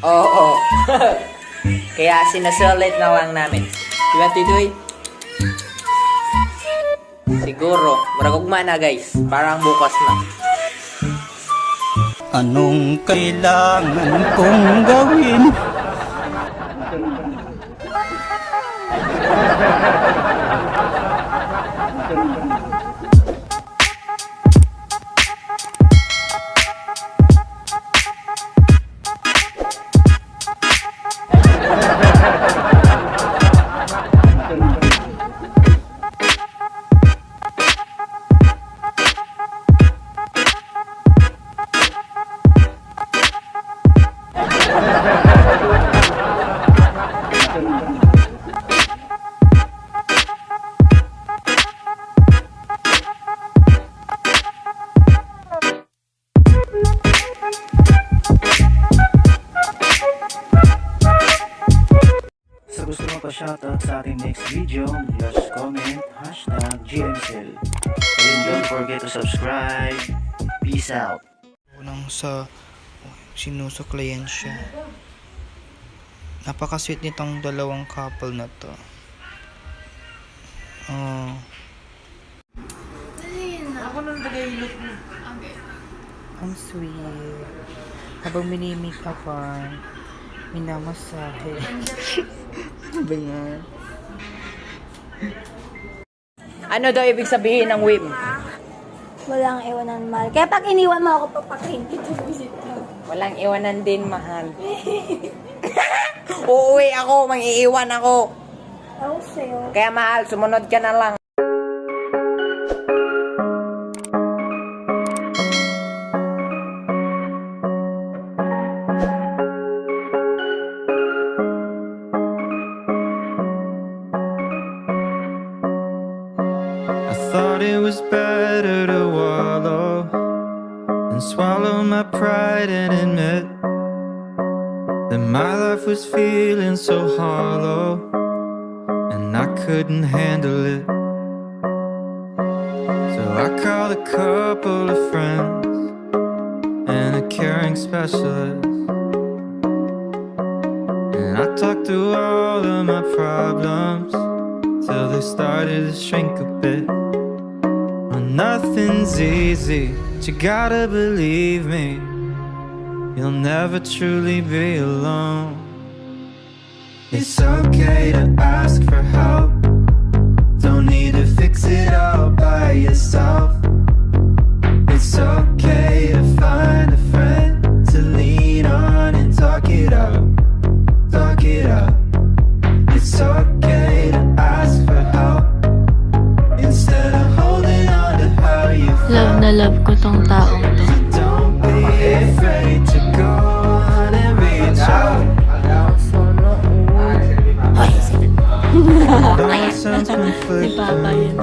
Oo. Kaya sinasulit na lang namin. Diba, Titoy? Siguro. Maragugma na, guys. Parang bukas na. Anong kailangan kong gawin? Sa gusto mo pa shoutout sa ating next video, just comment #GMCell. And don't forget to subscribe. Peace out. Unang sa sinusuklayan siya. Napaka-sweet nitong dalawang couple na to. Oh. Ako nang tagailot mo. Ang sweet. Habang minimake upan, minamasahe. Ba yan? Ano daw ibig sabihin ng whim? Walang iwanan, mahal. Kaya pag iniwan mo ako, papakain kita visit mo. Walang iwanan din, mahal. Uuwi ako, mang-iiwan ako. Ako sa'yo. Kaya mahal, sumunod ka na lang. I thought it was better to wallow and swallow my pride and admit that my life was feeling so hollow and I couldn't handle it. So I called a couple of friends and a caring specialist, and I talked through all of my problems till they started to shrink a bit. Well, nothing's easy, but you gotta believe me, you'll never truly be alone. It's okay to ask for help, don't need to fix it all by yourself. It's okay to find a friend to lean on and talk it out, talk it out. It's okay to ask for help instead of holding on to how you feel. Love na love ko tong taong to. Don't be afraid to go on and reach out. I know it sounds Si conflicting, Papa yun.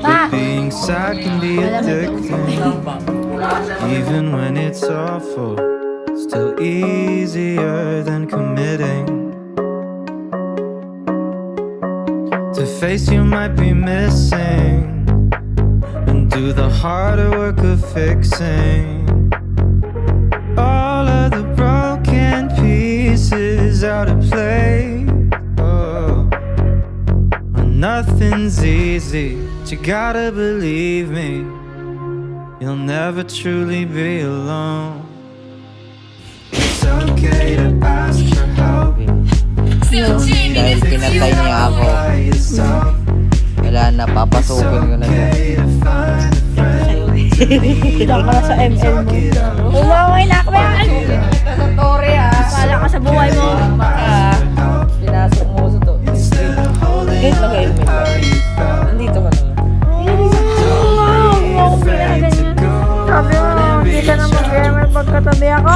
but being sad can be addicting. Even when it's awful, still easier than committing. To face you might be missing and do the harder work of fixing all of the broken pieces out of place. Oh, well, nothing's easy, but you gotta believe me, you'll never truly be alone. It's okay to ask for help. Dahil pinatay niya ako, wala na, papasukin ko na siya. Diyan ka na sa ML mo. Umaway na ako yan! Sa Tore Pala ka sa buhay mo. Pinasok mo sa to. Gate lang kayo, nandito ka naman. Sabi mo, hindi ka na mag-gamer pagkatabi ako.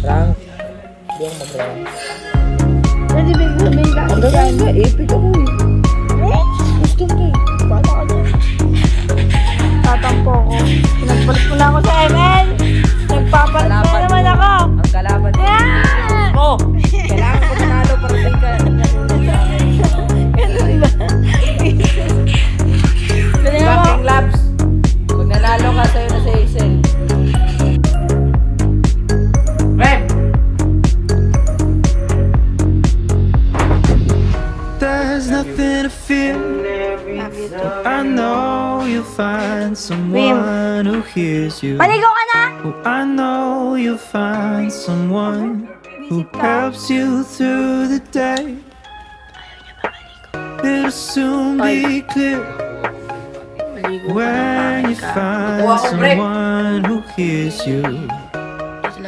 Frank, hindi ako mag-rank. Hindi big ka. Ang gagawin ka, epic ako eh. Gusto ko eh. Paano ka dyan? Tatampo ko. Pinagpalit mo na ako sa ML. Nagpapalit na naman ako. Ang kalaban mo. Yeah! Oh! Kailangan ko manalo para di ka. Ganun ba? Ganun mo? Backing laps. Pag nanalo ka, sa'yo na sa Hazel. Rep! find someone who hears you. Maligo ka na! Oh, I know you'll find someone who helps you through the day. It'll soon be clear when you find someone who hears you.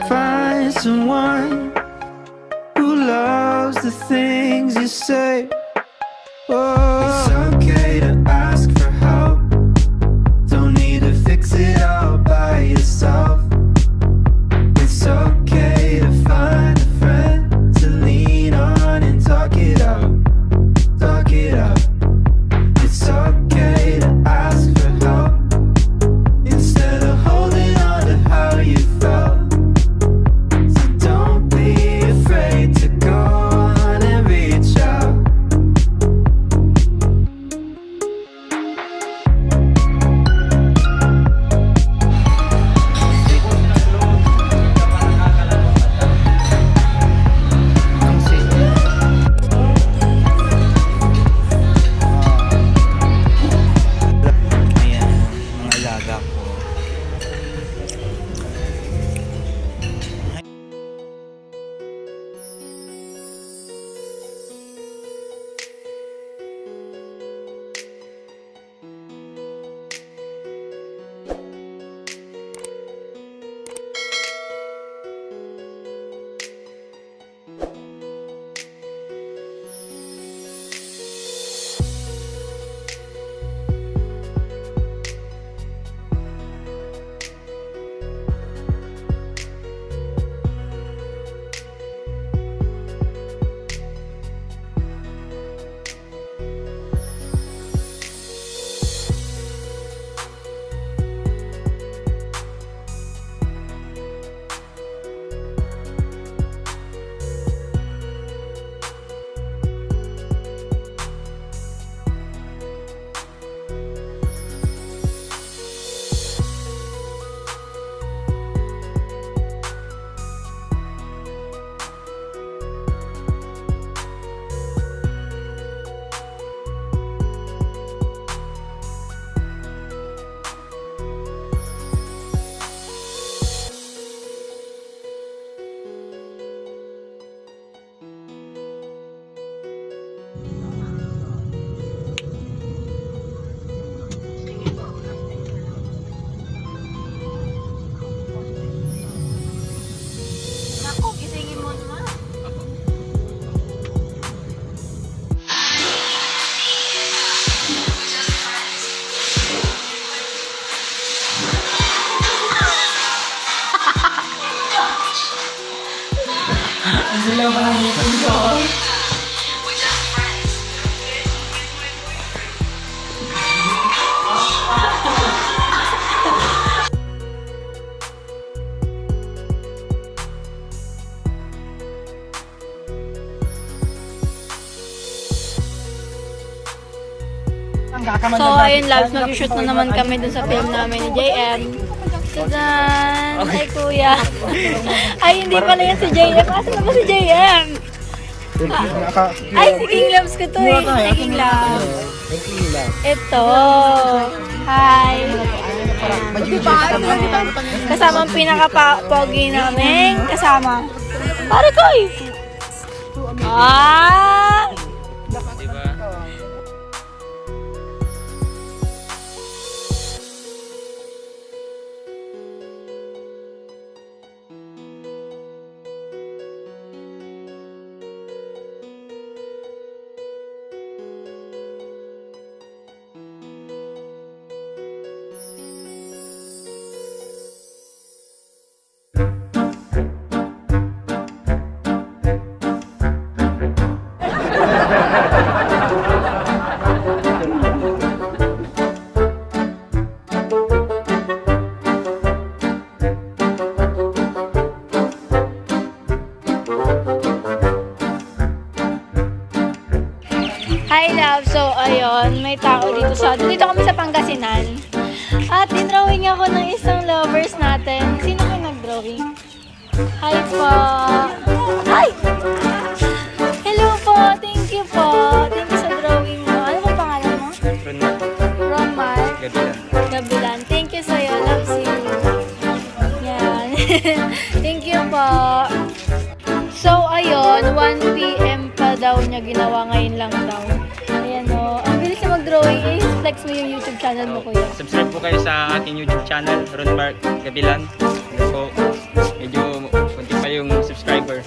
Find someone who loves the things you say. Oh, it's okay to ask for help. Don't need to fix it all by yourself. It's okay to find a friend to lean on and talk it out. Talk it out. It's okay to ask for help instead of holding on to how you felt. So don't be afraid to go on and reach out. Ang sweet. Ayan, mga alaga ko. Naku, gisingin mo naman. So, ayun, loves, mag-shoot na naman kami dun sa film namin ni JM. Tadan! Ay, kuya. Ay, hindi pala yan si JM. Asa na ba si JM? Ay, si King Loves ko to eh. Ay, King Loves. Ito. Hi. Kasama ang pinaka-pogi namin. Kasama. Pare ko eh. Ah! Hi love, so ayun, may tao dito dito kami sa Pangasinan. At dinrawing ako ng isang lovers natin. Sino ba nag-drawing? Hi po! Hi! Hello po! Thank you po! Thank you sa drawing mo. Ano po pangalan mo? Romar. Gabilan. Thank you po. So, ayun, 1 p.m. pa daw niya ginawa, ngayon lang daw. Ayan o. Ang bilis niya mag-drawing. Flex mo yung YouTube channel mo, kuya. Subscribe po kayo sa aking YouTube channel, Ron Mark Gabilan. So, medyo kunti pa yung subscriber.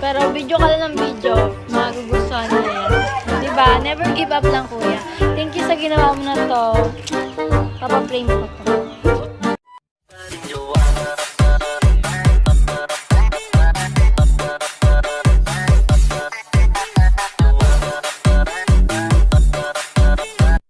Pero video ka lang ng video, magugustuhan na yan. Diba? Never give up lang, kuya. Thank you sa ginawa mo na to. Papaprame ko to.